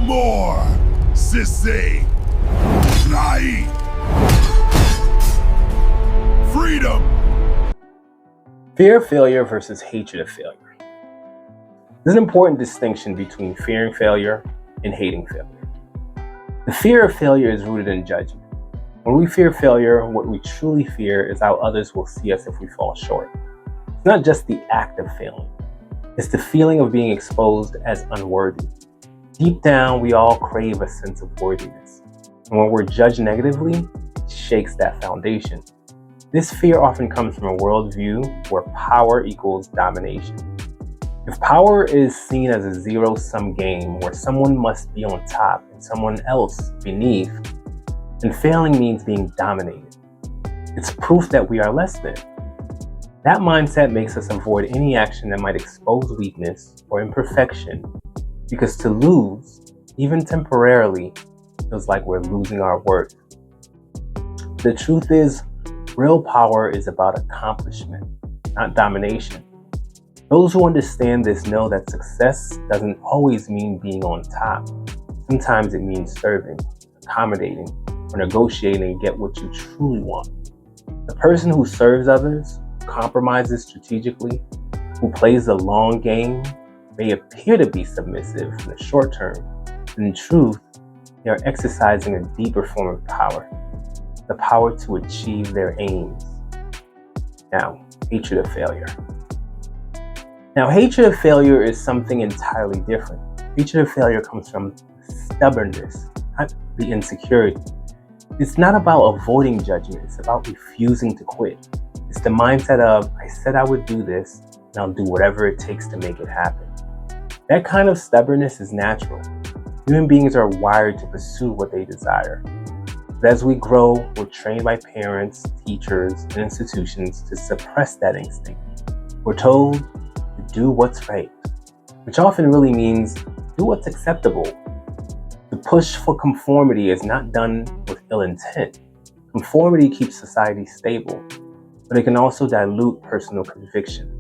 more, sissy. Fly. Freedom. Fear of failure versus hatred of failure. There's an important distinction between fearing failure and hating failure. The fear of failure is rooted in judgment. When we fear failure, what we truly fear is how others will see us if we fall short. It's not just the act of failing. It's the feeling of being exposed as unworthy. Deep down, we all crave a sense of worthiness. And when we're judged negatively, it shakes that foundation. This fear often comes from a worldview where power equals domination. If power is seen as a zero-sum game where someone must be on top and someone else beneath, then failing means being dominated. It's proof that we are less than. That mindset makes us avoid any action that might expose weakness or imperfection, because to lose, even temporarily, feels like we're losing our worth. The truth is, real power is about accomplishment, not domination. Those who understand this know that success doesn't always mean being on top. Sometimes it means serving, accommodating, or negotiating to get what you truly want. The person who serves others, compromises strategically, who plays the long game, may appear to be submissive in the short term, but in truth, they are exercising a deeper form of power, the power to achieve their aims. Now, hatred of failure. Now, hatred of failure is something entirely different. Hatred of failure comes from stubbornness, not the insecurity. It's not about avoiding judgment, it's about refusing to quit. It's the mindset of, I said I would do this, and I'll do whatever it takes to make it happen. That kind of stubbornness is natural. Human beings are wired to pursue what they desire. But as we grow, we're trained by parents, teachers, and institutions to suppress that instinct. We're told to do what's right, which often really means do what's acceptable. The push for conformity is not done with ill intent. Conformity keeps society stable, but it can also dilute personal conviction.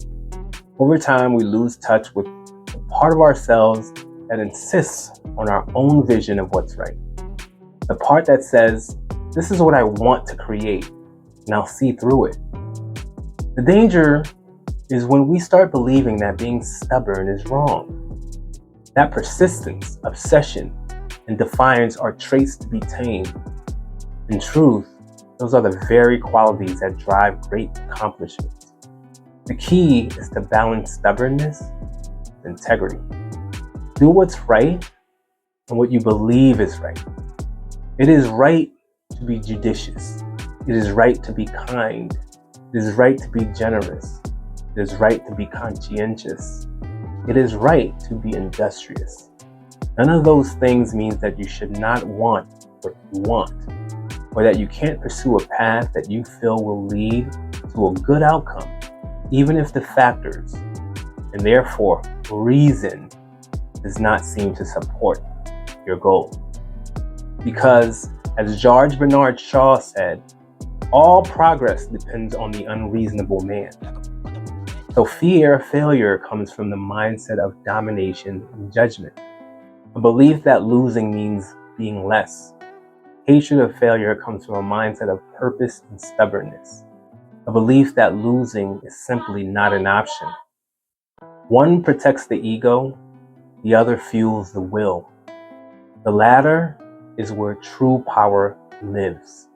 Over time, we lose touch with the part of ourselves that insists on our own vision of what's right. The part that says, this is what I want to create, and I'll see through it. The danger is when we start believing that being stubborn is wrong. That persistence, obsession, and defiance are traits to be tamed. In truth, those are the very qualities that drive great accomplishments. The key is to balance stubbornness with integrity. Do what's right and what you believe is right. It is right to be judicious. It is right to be kind. It is right to be generous. It is right to be conscientious. It is right to be industrious. None of those things means that you should not want what you want, or that you can't pursue a path that you feel will lead to a good outcome, even if the factors, and therefore reason, does not seem to support your goal. Because, as George Bernard Shaw said, all progress depends on the unreasonable man. So fear of failure comes from the mindset of domination and judgment, a belief that losing means being less. Hatred of failure comes from a mindset of purpose and stubbornness, a belief that losing is simply not an option. One protects the ego, the other fuels the will. The latter is where true power lives.